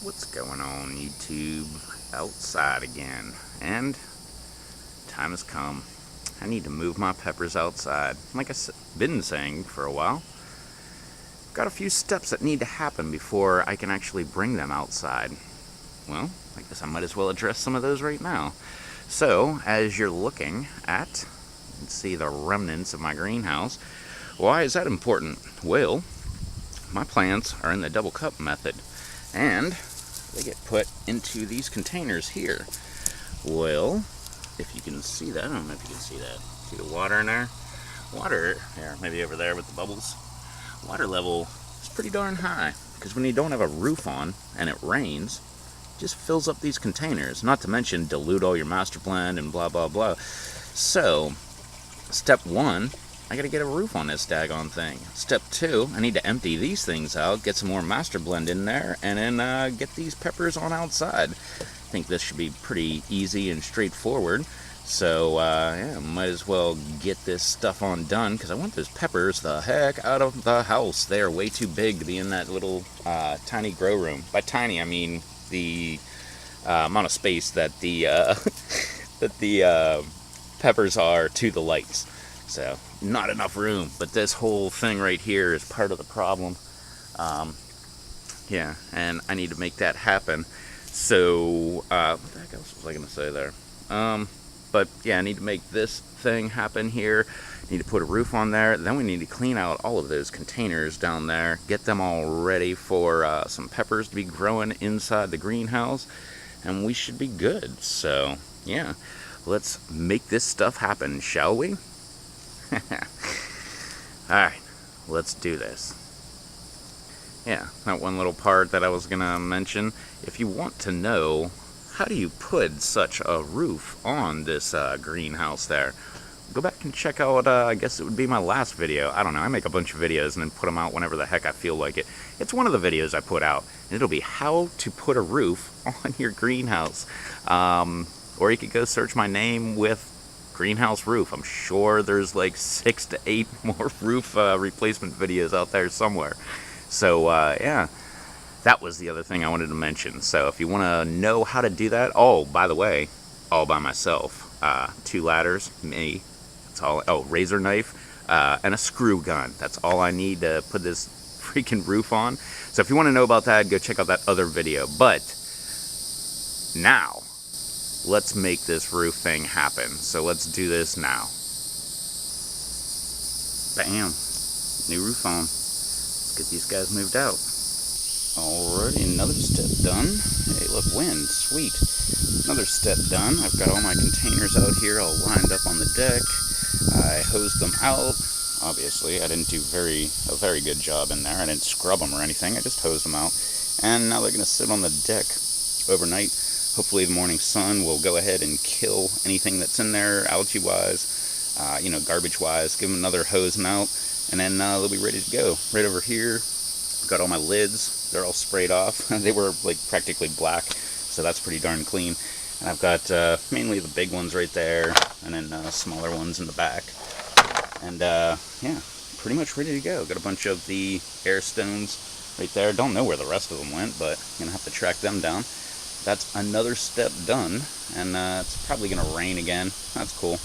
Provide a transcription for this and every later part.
What's going on, YouTube? Outside again, and time has come. I need to move my peppers outside. Like I've been saying for a while, got a few steps that need to happen before I can actually bring them outside. Well, I guess I might as well address some of those right now. So, as you're looking at, you can see the remnants of my greenhouse. Why is that important? Well, my plants are in the double cup method, and they get put into these containers here. Well, if you can see that, I don't know if you can see that. See the water in there? Water, here, maybe over there with the bubbles. Water level is pretty darn high, because when you don't have a roof on and it rains, it just fills up these containers. Not to mention dilute all your master blend and blah blah blah. So, step one, I gotta get a roof on this daggone thing. Step two, I need to empty these things out, get some more master blend in there, and then get these peppers on outside. I think this should be pretty easy and straightforward. So, yeah, might as well get this stuff on done, because I want those peppers the heck out of the house. They are way too big to be in that little tiny grow room. By tiny, I mean the amount of space that the that the peppers are to the lights. So, not enough room. But this whole thing right here is part of the problem. Yeah, and I need to make that happen. So, what the heck else was I going to say there? But yeah, I need to make this thing happen here. Need to put a roof on there. Then we need to clean out all of those containers down there. Get them all ready for some peppers to be growing inside the greenhouse. And we should be good. So, yeah, let's make this stuff happen, shall we? Alright, let's do this. Yeah, that one little part that I was gonna mention. If you want to know how do you put such a roof on this greenhouse there, go back and check out, I guess it would be my last video. I don't know, I make a bunch of videos and then put them out whenever the heck I feel like it. It's one of the videos I put out, and it'll be how to put a roof on your greenhouse. Or you could go search my name with greenhouse roof. I'm sure there's like 6 to 8 more roof replacement videos out there somewhere. So yeah, that was the other thing I wanted to mention. So if you want to know how to do that, oh, by the way, all by myself. 2 ladders, me, that's all. Oh, razor knife, and a screw gun. That's all I need to put this freaking roof on. So if you want to know about that, go check out that other video. But now, let's make this roof thing happen. So let's do this now. Bam. New roof on. Let's get these guys moved out. Alrighty, another step done. Hey, look, wind. Sweet. Another step done. I've got all my containers out here all lined up on the deck. I hosed them out. Obviously, I didn't do a very good job in there. I didn't scrub them or anything. I just hosed them out. And now they're going to sit on the deck overnight. Hopefully the morning sun will go ahead and kill anything that's in there, algae-wise, garbage-wise. Give them another hosing out, and then they'll be ready to go. Right over here, I've got all my lids. They're all sprayed off. They were like practically black, so that's pretty darn clean. And I've got mainly the big ones right there, and then smaller ones in the back. And yeah, pretty much ready to go. Got a bunch of the air stones right there. Don't know where the rest of them went, but I'm gonna have to track them down. That's another step done, and it's probably going to rain again. That's cool.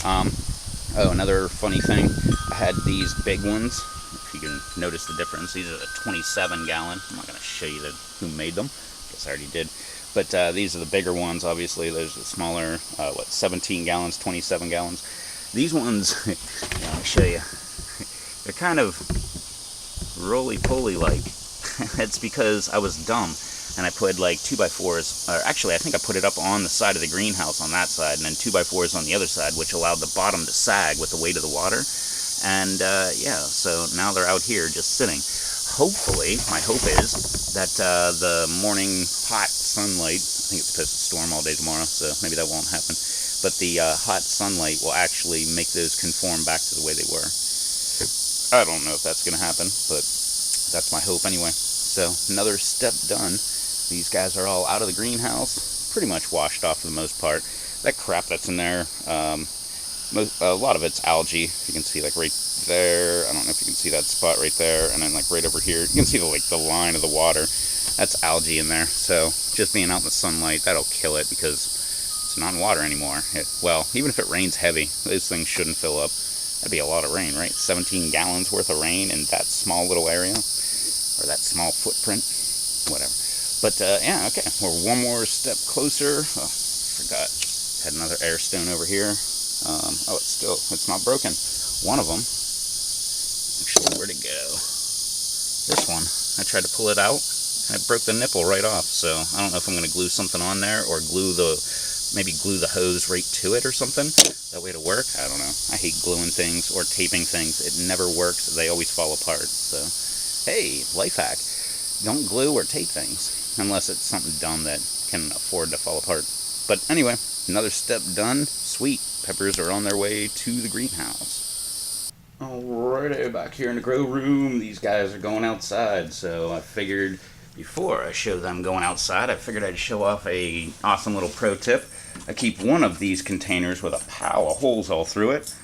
Oh, another funny thing, I had these big ones. If you can notice the difference, these are the 27 gallon. I'm not going to show you who made them. Guess I already did. But these are the bigger ones, obviously. There's the smaller, 17 gallons, 27 gallons. These ones, yeah, I'll show you. They're kind of roly-poly like. It's because I was dumb. And I put like 2x4s, or actually I think I put it up on the side of the greenhouse on that side, and then 2x4s on the other side, which allowed the bottom to sag with the weight of the water. And yeah, so now they're out here just sitting. Hopefully, my hope is that the morning hot sunlight, I think it's supposed to storm all day tomorrow, so maybe that won't happen, but the hot sunlight will actually make those conform back to the way they were. I don't know if that's going to happen, but that's my hope anyway. So, another step done. These guys are all out of the greenhouse, pretty much washed off for the most part. That crap that's in there, a lot of it's algae. You can see like right there. I don't know if you can see that spot right there, and then like right over here, you can see the line of the water. That's algae in there, so just being out in the sunlight, that'll kill it because it's not in water anymore. Well, even if it rains heavy, those things shouldn't fill up. That'd be a lot of rain, right? 17 gallons worth of rain in that small little area, or that small footprint, whatever. But yeah, okay, we're one more step closer. Oh, forgot, had another air stone over here. Oh, it's not broken. One of them, actually, where'd it go? This one, I tried to pull it out, I broke the nipple right off, so I don't know if I'm going to glue something on there, or maybe glue the hose right to it or something. That way it'll work. I don't know. I hate gluing things or taping things. It never works. They always fall apart. So, hey, life hack. Don't glue or tape things unless it's something dumb that can afford to fall apart. But anyway, another step done. Sweet. Peppers are on their way to the greenhouse. Alrighty, back here in the grow room. These guys are going outside, so I figured before I show them going outside, I figured I'd show off a awesome little pro tip. I keep one of these containers with a pile of holes all through it.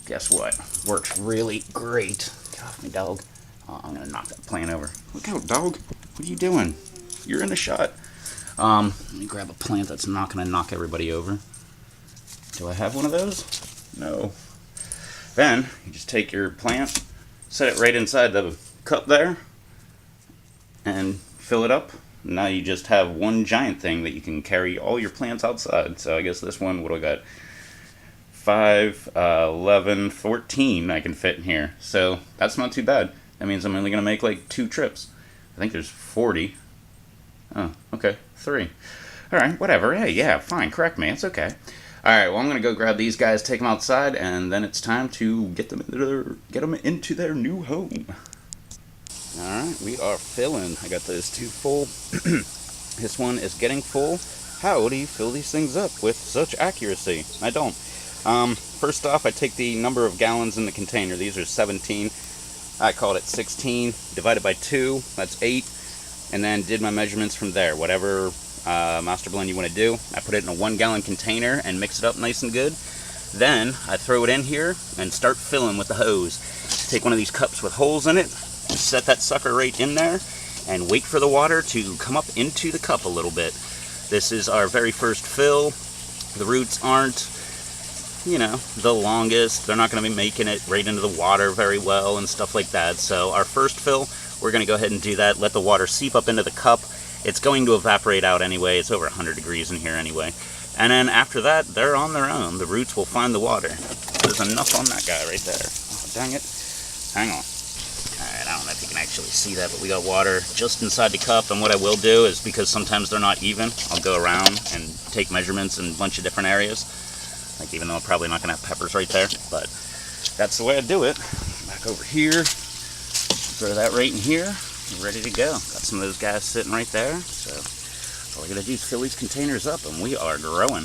Guess what? Works really great. Get off me, dog. Oh, I'm gonna knock that plant over. Look out, dog. What are you doing? You're in the shot. Let me grab a plant that's not gonna knock everybody over. Do I have one of those? No. Then, you just take your plant, set it right inside the cup there, and fill it up. Now you just have one giant thing that you can carry all your plants outside. So I guess this one, what do I got? 5, 11, 14 I can fit in here. So that's not too bad. That means I'm only going to make like 2 trips. I think there's 40. Oh, okay, 3. Alright, whatever. Hey, yeah, fine, correct me. It's okay. Alright, well, I'm going to go grab these guys, take them outside, and then it's time to get them into their new home. Alright, we are filling. I got those 2 full. This one is getting full. How do you fill these things up with such accuracy? I don't. First off, I take the number of gallons in the container. These are 17. I called it 16. Divided by 2, that's 8. And then did my measurements from there. Whatever master blend you want to do. I put it in a 1-gallon container and mix it up nice and good. Then I throw it in here and start filling with the hose. Take one of these cups with holes in it, set that sucker right in there, and wait for the water to come up into the cup a little bit. This is our very first fill. The roots aren't, the longest. They're not going to be making it right into the water very well and stuff like that. So our first fill, we're going to go ahead and do that. Let the water seep up into the cup. It's going to evaporate out anyway. It's over 100 degrees in here anyway. And then after that, they're on their own. The roots will find the water. There's enough on that guy right there. Oh, dang it. Hang on. Alright, I don't know if you can actually see that, but we got water just inside the cup. And what I will do is, because sometimes they're not even, I'll go around and take measurements in a bunch of different areas. Like, even though I'm probably not going to have peppers right there. But that's the way I do it. Back over here. Throw that right in here. Ready to go. Got some of those guys sitting right there. So all I gotta do is fill these containers up, and we are growing.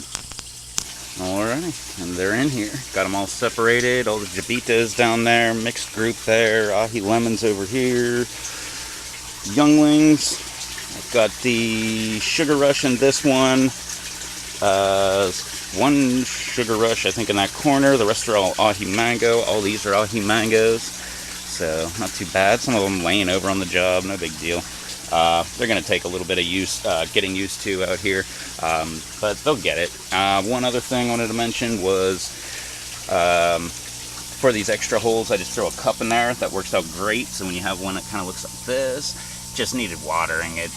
Alrighty, and they're in here. Got them all separated. All the Jabitas down there, mixed group there. Ahi lemons over here. Younglings. I've got the Sugar Rush in this one. One Sugar Rush, I think, in that corner. The rest are all Ahi Mango. All these are Ahi Mangoes. So, not too bad. Some of them laying over on the job, no big deal. They're going to take a little bit of getting used to out here, but they'll get it. One other thing I wanted to mention was, for these extra holes, I just throw a cup in there. That works out great. So when you have one that kind of looks like this, just needed watering. It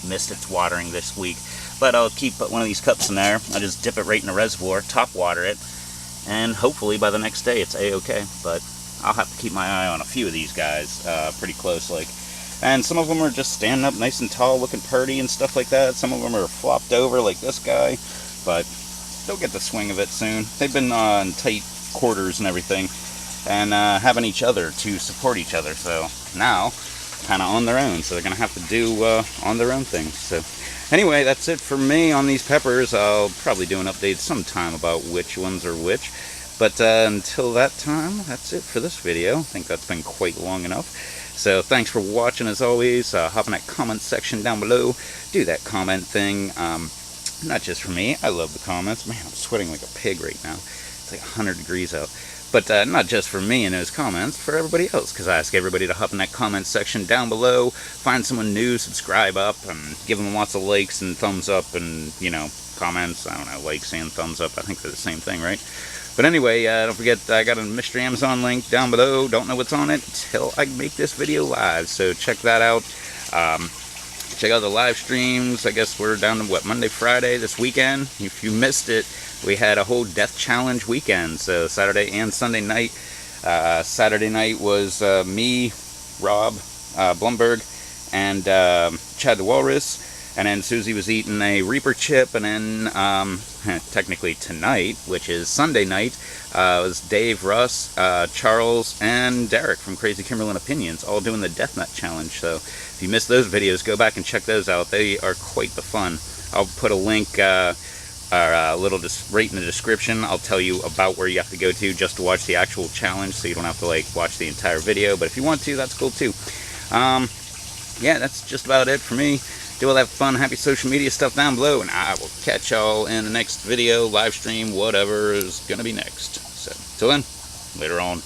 missed its watering this week. But I'll keep one of these cups in there. I'll just dip it right in the reservoir, top water it, and hopefully by the next day it's a-okay. But I'll have to keep my eye on a few of these guys pretty close, like. And some of them are just standing up nice and tall, looking pretty and stuff like that. Some of them are flopped over like this guy, but they'll get the swing of it soon. They've been in tight quarters and everything, and having each other to support each other. So now, kind of on their own. So they're going to have to do on their own things. So anyway, that's it for me on these peppers. I'll probably do an update sometime about which ones are which. But until that time, that's it for this video. I think that's been quite long enough. So thanks for watching as always. Hop in that comment section down below. Do that comment thing. Not just for me. I love the comments. Man, I'm sweating like a pig right now. It's like 100 degrees out. But not just for me in those comments, for everybody else, because I ask everybody to hop in that comment section down below, find someone new, subscribe up, and give them lots of likes and thumbs up and, you know, comments. I don't know, likes and thumbs up. I think they're the same thing, right? But anyway, don't forget, I got a mystery Amazon link down below. Don't know what's on it till I make this video live, so check that out. Check out the live streams. I guess we're down to, what, Monday, Friday this weekend? If you missed it, we had a whole death challenge weekend, so Saturday and Sunday night. Saturday night was me, Rob Blumberg, and Chad the Walrus. And then Susie was eating a Reaper chip, and then technically tonight, which is Sunday night, was Dave, Russ, Charles, and Derek from Crazy Kimberlin Opinions, all doing the Death Nut Challenge. So if you missed those videos, go back and check those out. They are quite the fun. I'll put a link or a little right in the description. I'll tell you about where you have to go to just to watch the actual challenge, so you don't have to like watch the entire video. But if you want to, that's cool too. Yeah, that's just about it for me. Do all that fun, happy social media stuff down below, and I will catch y'all in the next video, live stream, whatever is going to be next. So, till then, later on.